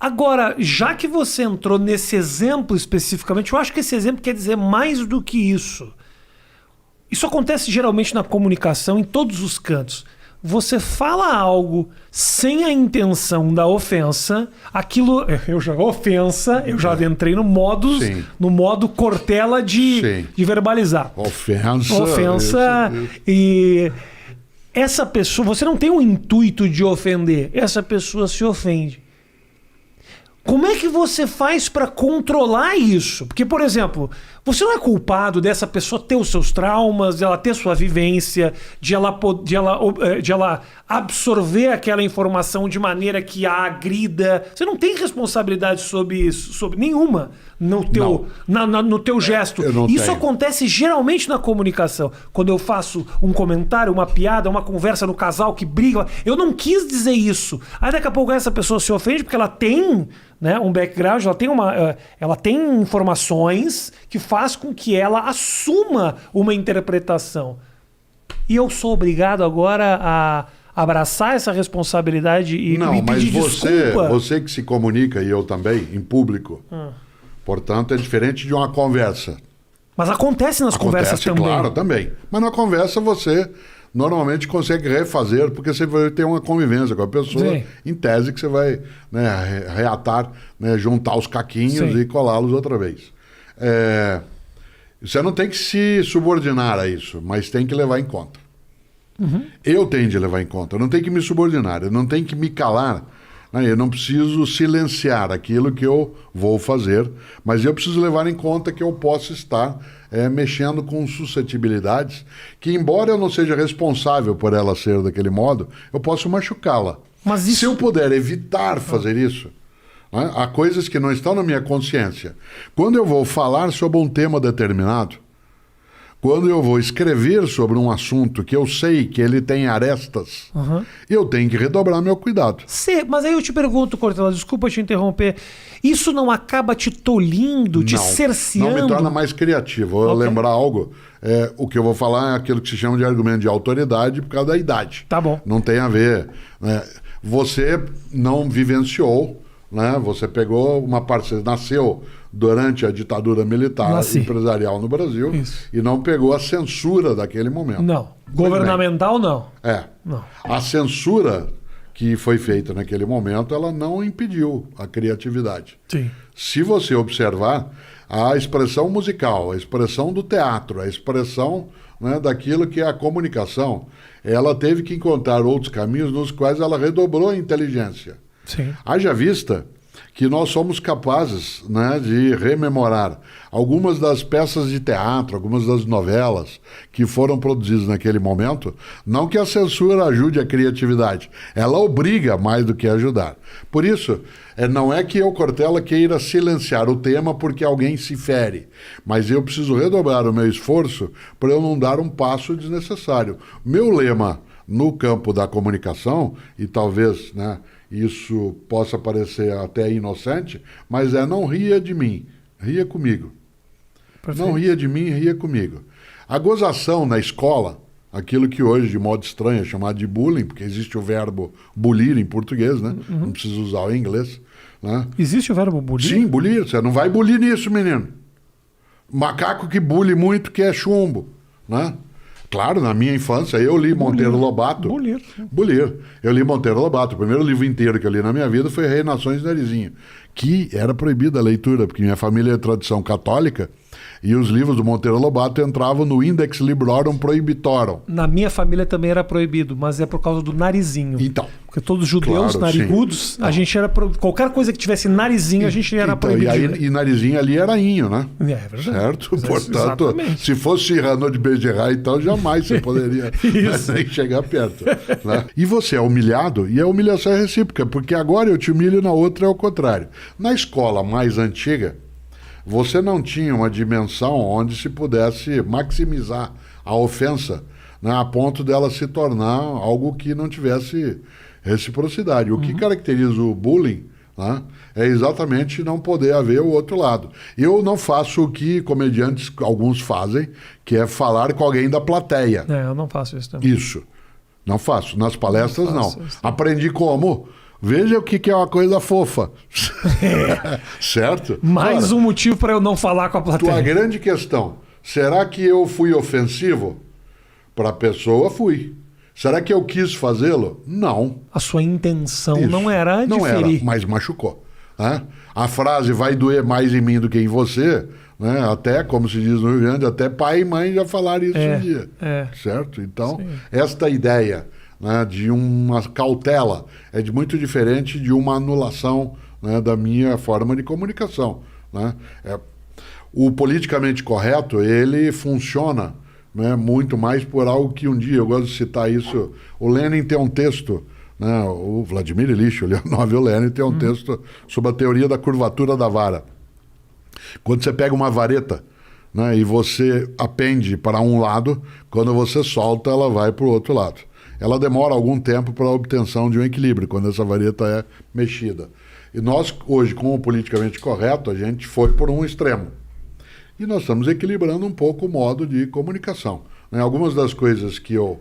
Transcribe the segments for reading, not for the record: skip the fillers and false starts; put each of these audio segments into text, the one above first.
Agora, já que você entrou nesse exemplo especificamente, eu acho que esse exemplo quer dizer mais do que isso. Isso acontece geralmente na comunicação, em todos os cantos. Você fala algo sem a intenção da ofensa, aquilo... Eu já adentrei no modo Cortella de verbalizar. Ofensa. E essa pessoa... Você não tem o intuito de ofender. Essa pessoa se ofende. Como é que você faz para controlar isso? Porque, por exemplo, você não é culpado dessa pessoa ter os seus traumas, de ela ter sua vivência, de ela absorver aquela informação de maneira que a agrida. Você não tem responsabilidade sobre isso, sobre nenhuma no teu gesto. Isso acontece geralmente na comunicação. Quando eu faço um comentário, uma piada, uma conversa no casal que briga, eu não quis dizer isso. Aí daqui a pouco essa pessoa se ofende porque ela tem... um background, ela tem informações que faz com que ela assuma uma interpretação. E eu sou obrigado agora a abraçar essa responsabilidade e pedir desculpa. Você que se comunica, e eu também, em público, portanto, é diferente de uma conversa. Mas acontece nas conversas também. Claro, também. Mas na conversa você... normalmente consegue refazer, porque você vai ter uma convivência com a pessoa, sim, em tese que você vai reatar, juntar os caquinhos, sim, e colá-los outra vez. Você não tem que se subordinar a isso, mas tem que levar em conta. Eu tenho de levar em conta, eu não tenho que me subordinar, eu não tenho que me calar, eu não preciso silenciar aquilo que eu vou fazer, mas eu preciso levar em conta que eu posso estar mexendo com suscetibilidades que, embora eu não seja responsável por ela ser daquele modo, eu posso machucá-la. Mas se eu puder evitar fazer isso, há coisas que não estão na minha consciência. Quando eu vou falar sobre um tema determinado, quando eu vou escrever sobre um assunto que eu sei que ele tem arestas, eu tenho que redobrar meu cuidado. Mas aí eu te pergunto, Cortella, desculpa te interromper, isso não acaba te tolindo, te cerceando? Não me torna mais criativo. Eu lembrar algo, o que eu vou falar é aquilo que se chama de argumento de autoridade por causa da idade. Tá bom. Não tem a ver. Você não vivenciou, você pegou uma parte, você nasceu durante a ditadura militar empresarial no Brasil, isso, e não pegou a censura daquele momento. Não. Governamental, não. Não. A censura que foi feita naquele momento, ela não impediu a criatividade. Sim. Se você observar, a expressão musical, a expressão do teatro, a expressão daquilo que é a comunicação, ela teve que encontrar outros caminhos nos quais ela redobrou a inteligência. Sim. Haja vista que nós somos capazes de rememorar algumas das peças de teatro, algumas das novelas que foram produzidas naquele momento. Não que a censura ajude a criatividade, ela obriga mais do que ajudar. Por isso, não é que eu, Cortella, queira silenciar o tema porque alguém se fere, mas eu preciso redobrar o meu esforço para eu não dar um passo desnecessário. Meu lema no campo da comunicação, e talvez isso possa parecer até inocente, mas não ria de mim, ria comigo. Perfeito. Não ria de mim, ria comigo. A gozação na escola, aquilo que hoje, de modo estranho, é chamado de bullying, porque existe o verbo bulir em português, não precisa usar o inglês. Existe o verbo bulir? Sim, bulir. Você não vai bulir nisso, menino. Macaco que bule muito, que é chumbo. Claro, na minha infância, eu li Monteiro Lobato. Bulir. Eu li Monteiro Lobato. O primeiro livro inteiro que eu li na minha vida foi Rei, Nações e Narizinho, que era proibida a leitura, porque minha família é tradição católica, e os livros do Monteiro Lobato entravam no Index Librorum Prohibitorum. Na minha família também era proibido, mas é por causa do narizinho. Então. Porque todos narigudos, narigudos, a gente era... Qualquer coisa que tivesse narizinho, a gente era proibido. E narizinho ali era inho, né? É verdade. Certo? Portanto, exatamente. Se fosse Cyrano de Bergerac, então jamais você poderia nem chegar perto. E você é humilhado, e a humilhação é recíproca, porque agora eu te humilho, na outra é o contrário. Na escola mais antiga, você não tinha uma dimensão onde se pudesse maximizar a ofensa, a ponto dela se tornar algo que não tivesse reciprocidade. O que caracteriza o bullying é exatamente não poder haver o outro lado. Eu não faço o que comediantes, alguns fazem, que é falar com alguém da plateia. Eu não faço isso também. Isso. Não faço. Nas palestras, não. Aprendi como? Veja o que é uma coisa fofa. Certo? Mais Ora, um motivo para eu não falar com a tua plateia. grande questão, será que eu fui ofensivo? Para a pessoa, fui. Será que eu quis fazê-lo? Não. A sua intenção Isso. não era Não de era, ferir. mas machucou. Né? A frase vai doer mais em mim do que em você, né? Até, como se diz no Rio Grande, até pai e mãe já falaram isso um dia. Certo? Então, esta ideia, né, de uma cautela é muito diferente de uma anulação, né, da minha forma de comunicação. Né? O politicamente correto, ele funciona, né, muito mais por algo que um dia, eu gosto de citar isso, o Lenin tem um texto, né, o Vladimir Ilyich Ulyanov, o Lenin tem um texto sobre a teoria da curvatura da vara. Quando você pega uma vareta, né, e você apende para um lado, quando você solta, ela vai para o outro lado. Ela demora algum tempo para a obtenção de um equilíbrio, quando essa vareta é mexida. E nós, hoje, com o politicamente correto, a gente foi por um extremo. E nós estamos equilibrando um pouco o modo de comunicação. Né? Algumas das coisas que eu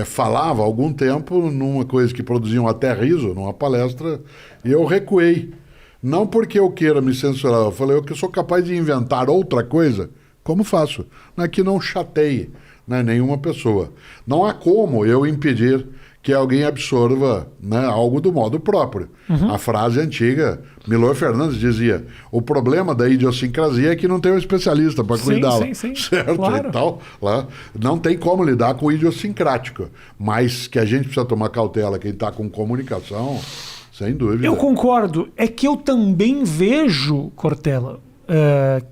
falava há algum tempo, numa coisa que produziam até riso, numa palestra, e eu recuei. Não porque eu queira me censurar, eu falei que eu sou capaz de inventar outra coisa, como faço, né? Que não chateie, né, nenhuma pessoa. Não há como eu impedir que alguém absorva, né, algo do modo próprio. A frase antiga, Milor Fernandes dizia, o problema da idiosincrasia é que não tem um especialista para cuidá-la. Sim, certo? Claro. Então, lá, não tem como lidar com o idiosincrático, mas que a gente precisa tomar cautela, quem está com comunicação, sem dúvida. Eu concordo. É que eu também vejo, Cortella,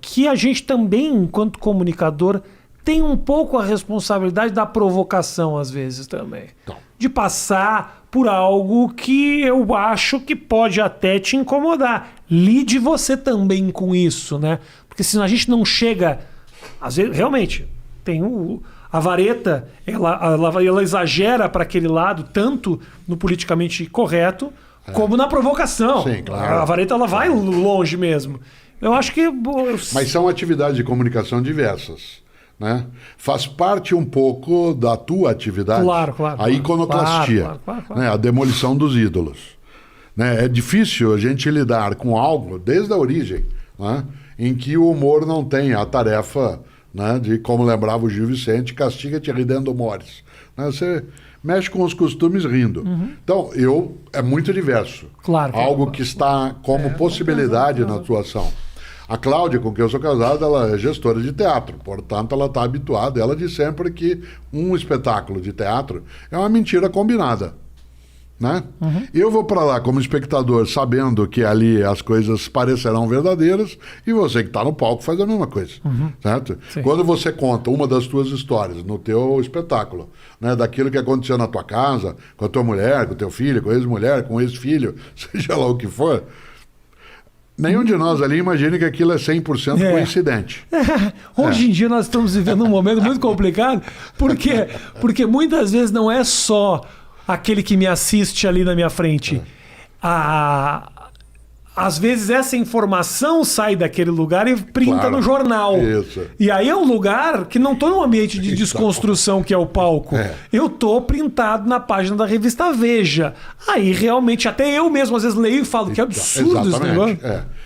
que a gente também, enquanto comunicador, tem um pouco a responsabilidade da provocação, às vezes, também. Então. De passar por algo que eu acho que pode até te incomodar. Lide você também com isso, né? Porque senão a gente não chega... Às vezes, realmente, tem a vareta, ela exagera para aquele lado, tanto no politicamente correto, como na provocação. Sim, claro. A vareta ela vai longe mesmo. Eu acho que... Mas são atividades de comunicação diversas. Né? Faz parte um pouco da tua atividade, claro, a iconoclastia, claro. Né? A demolição dos ídolos. Né? É difícil a gente lidar com algo, desde a origem, né, em que o humor não tem a tarefa, né, de, como lembrava o Gil Vicente, castiga-te ridendo mores. Né? Você mexe com os costumes rindo. Então, é muito diverso. Algo que está como possibilidade na atuação. A Cláudia, com quem eu sou casado, ela é gestora de teatro, portanto ela está habituada, ela diz sempre que um espetáculo de teatro é uma mentira combinada. Né? Eu vou para lá como espectador sabendo que ali as coisas parecerão verdadeiras e você que está no palco faz a mesma coisa. Certo? Sim. Quando você conta uma das tuas histórias no teu espetáculo, né, daquilo que aconteceu na tua casa, com a tua mulher, com o teu filho, com a ex-mulher, com o ex-filho, seja lá o que for... Nenhum de nós ali imagina que aquilo é 100% coincidente. Hoje em dia nós estamos vivendo um momento muito complicado, porque muitas vezes não é só aquele que me assiste ali na minha frente. Às vezes essa informação sai daquele lugar e printa no jornal. Isso. E aí é um lugar que não estou num ambiente de desconstrução que é o palco. Eu estou printado na página da revista Veja. Aí realmente até eu mesmo às vezes leio e falo que absurdo esse negócio.